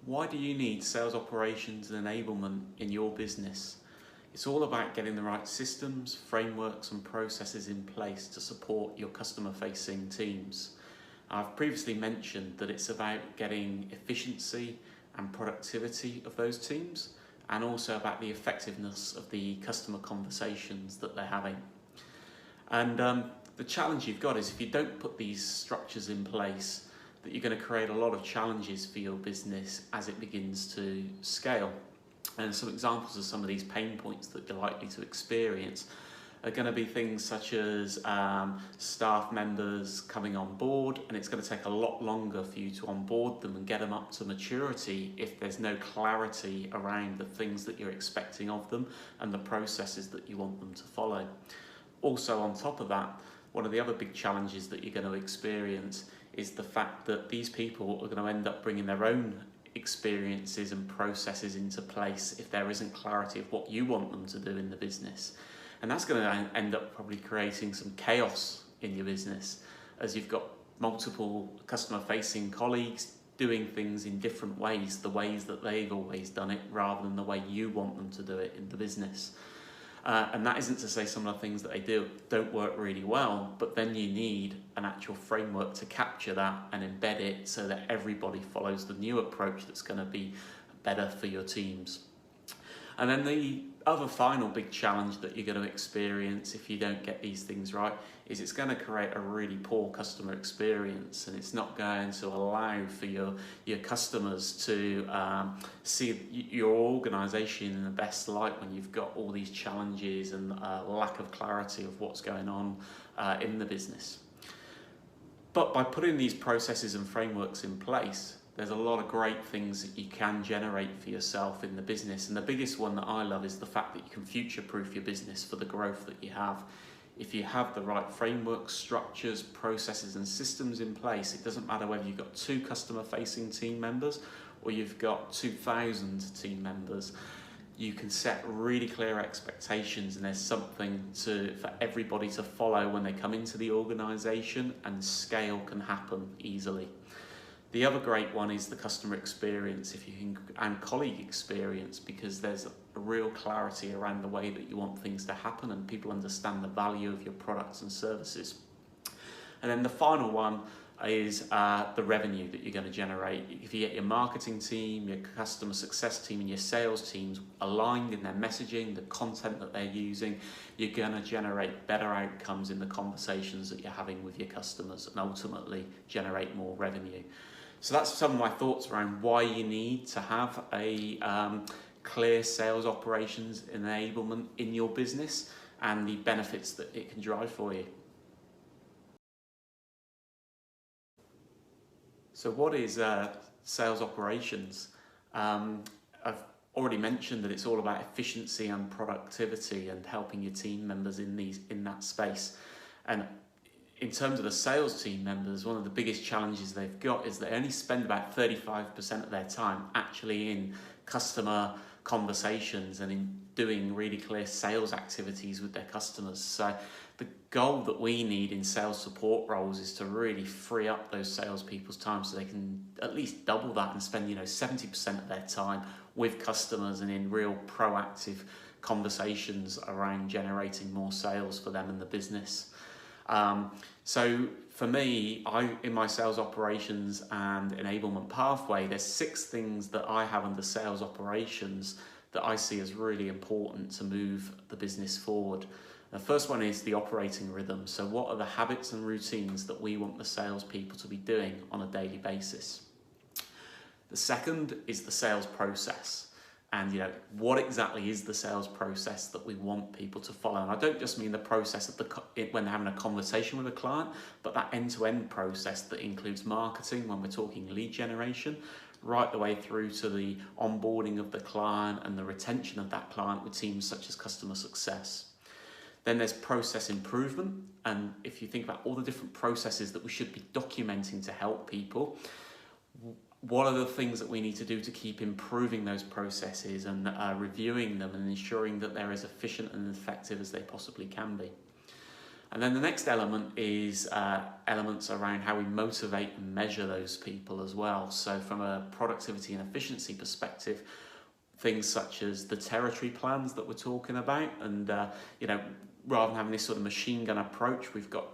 Why do you need sales operations and enablement in your business? It's all about getting the right systems, frameworks and processes in place to support your customer-facing teams. I've previously mentioned that it's about getting efficiency and productivity of those teams, and also about the effectiveness of the customer conversations that they're having. And the challenge you've got is if you don't put these structures in place, that you're going to create a lot of challenges for your business as it begins to scale. And some examples of some of these pain points that you're likely to experience are going to be things such as staff members coming on board, and it's going to take a lot longer for you to onboard them and get them up to maturity if there's no clarity around the things that you're expecting of them and the processes that you want them to follow. Also, on top of that, one of the other big challenges that you're going to experience is the fact that these people are going to end up bringing their own experiences and processes into place if there isn't clarity of what you want them to do in the business. And that's going to end up probably creating some chaos in your business, as you've got multiple customer-facing colleagues doing things in different ways, the ways that they've always done it, rather than the way you want them to do it in the business. And that isn't to say some of the things that they do don't work really well, but then you need an actual framework to capture that and embed it so that everybody follows the new approach that's going to be better for your teams. And then the other final big challenge that you're going to experience if you don't get these things right is it's going to create a really poor customer experience, and it's not going to allow for your customers to see your organisation in the best light when you've got all these challenges and lack of clarity of what's going on in the business. But by putting these processes and frameworks in place, there's a lot of great things that you can generate for yourself in the business. And the biggest one that I love is the fact that you can future-proof your business for the growth that you have. If you have the right frameworks, structures, processes and systems in place, it doesn't matter whether you've got 2 customer-facing team members or you've got 2,000 team members. You can set really clear expectations, and there's something for everybody to follow when they come into the organisation, and scale can happen easily. The other great one is the customer experience, and colleague experience, because there's a real clarity around the way that you want things to happen, and people understand the value of your products and services. And then the final one is the revenue that you're going to generate. If you get your marketing team, your customer success team and your sales teams aligned in their messaging, the content that they're using, you're going to generate better outcomes in the conversations that you're having with your customers, and ultimately generate more revenue. So that's some of my thoughts around why you need to have a clear sales operations enablement in your business and the benefits that it can drive for you. So what is sales operations? I've already mentioned that it's all about efficiency and productivity and helping your team members in that space. And in terms of the sales team members, one of the biggest challenges they've got is they only spend about 35% of their time actually in customer conversations and in doing really clear sales activities with their customers. So the goal that we need in sales support roles is to really free up those salespeople's time so they can at least double that and spend 70% of their time with customers and in real proactive conversations around generating more sales for them and the business. So for me, in my sales operations and enablement pathway, there's 6 things that I have under sales operations that I see as really important to move the business forward. The first one is the operating rhythm. So what are the habits and routines that we want the salespeople to be doing on a daily basis? The second is the sales process. And what exactly is the sales process that we want people to follow? And I don't just mean the process of when they're having a conversation with a client, but that end-to-end process that includes marketing when we're talking lead generation, right the way through to the onboarding of the client and the retention of that client with teams such as customer success. Then there's process improvement. And if you think about all the different processes that we should be documenting to help people, what are the things that we need to do to keep improving those processes and reviewing them and ensuring that they're as efficient and effective as they possibly can be? And then the next element is elements around how we motivate and measure those people as well. So from a productivity and efficiency perspective, things such as the territory plans that we're talking about, and rather than having this sort of machine gun approach, we've got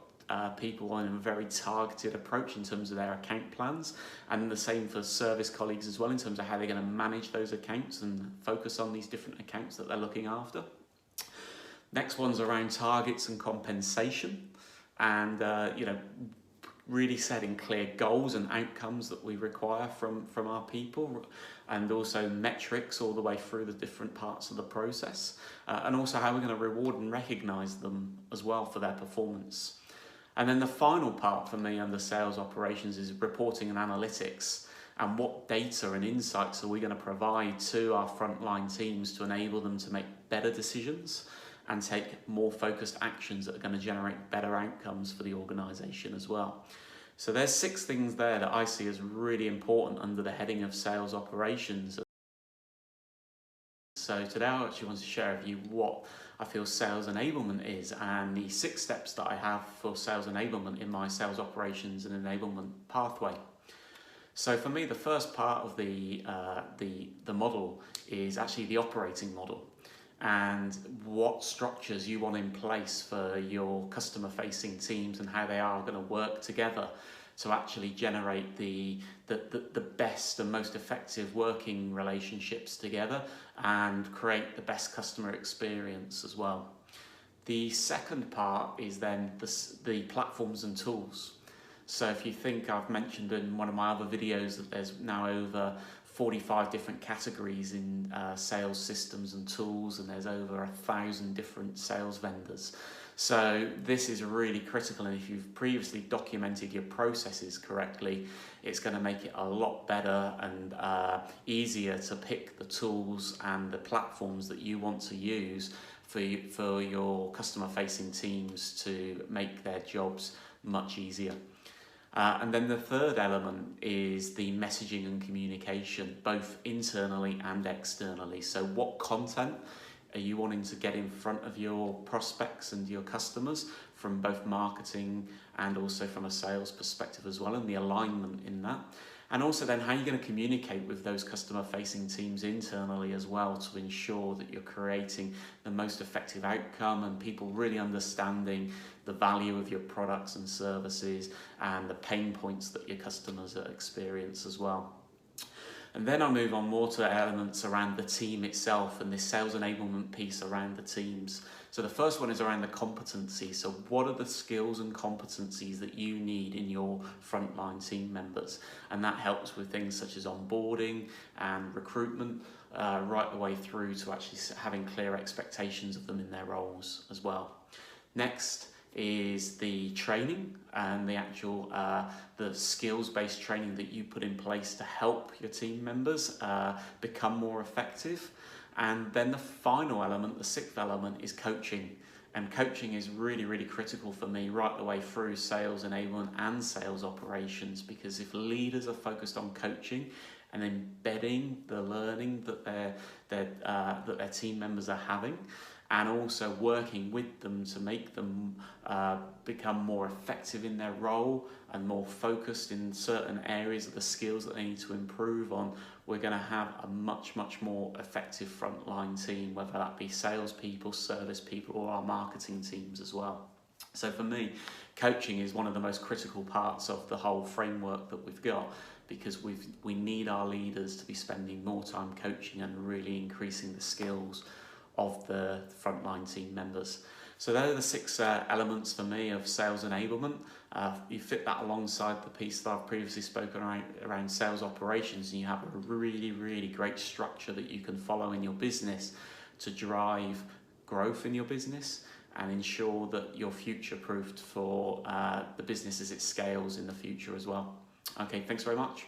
people on a very targeted approach in terms of their account plans, and the same for service colleagues as well in terms of how they're going to manage those accounts and focus on these different accounts that they're looking after. Next one's around targets and compensation, and really setting clear goals and outcomes that we require from our people, and also metrics all the way through the different parts of the process, and also how we're going to reward and recognise them as well for their performance. And then the final part for me under sales operations is reporting and analytics, and what data and insights are we going to provide to our frontline teams to enable them to make better decisions and take more focused actions that are going to generate better outcomes for the organisation as well. So there's 6 things there that I see as really important under the heading of sales operations. So today I actually want to share with you what I feel sales enablement is, and the 6 steps that I have for sales enablement in my sales operations and enablement pathway. So for me, the first part of the model is actually the operating model, and what structures you want in place for your customer facing teams and how they are going to work together to actually generate the best and most effective working relationships together and create the best customer experience as well. The second part is then the platforms and tools. So if you think, I've mentioned in one of my other videos that there's now over 45 different categories in sales systems and tools, and there's over 1,000 different sales vendors. So this is really critical, and if you've previously documented your processes correctly, it's going to make it a lot better and easier to pick the tools and the platforms that you want to use for your customer-facing teams to make their jobs much easier. And then the third element is the messaging and communication, both internally and externally. So what content are you wanting to get in front of your prospects and your customers from both marketing and also from a sales perspective as well, and the alignment in that? And also then how you're going to communicate with those customer facing teams internally as well to ensure that you're creating the most effective outcome and people really understanding the value of your products and services and the pain points that your customers experience as well. And then I'll move on more to elements around the team itself and this sales enablement piece around the teams. So the first one is around the competency. So what are the skills and competencies that you need in your frontline team members? And that helps with things such as onboarding and recruitment, right the way through to actually having clear expectations of them in their roles as well. Next is the training and the actual the skills-based training that you put in place to help your team members become more effective. And then the final element, the 6th element, is coaching. And coaching is really, really critical for me right the way through sales enablement and sales operations, because if leaders are focused on coaching and embedding the learning that their team members are having, and also working with them to make them become more effective in their role and more focused in certain areas of the skills that they need to improve on, we're going to have a much, much more effective frontline team, whether that be salespeople, service people, or our marketing teams as well. So for me, coaching is one of the most critical parts of the whole framework that we've got, because we need our leaders to be spending more time coaching and really increasing the skills of the frontline team members. So those are the 6 elements for me of sales enablement. You fit that alongside the piece that I've previously spoken around sales operations, and you have a really, really great structure that you can follow in your business to drive growth in your business and ensure that you're future-proofed for the business as it scales in the future as well. Okay, thanks very much.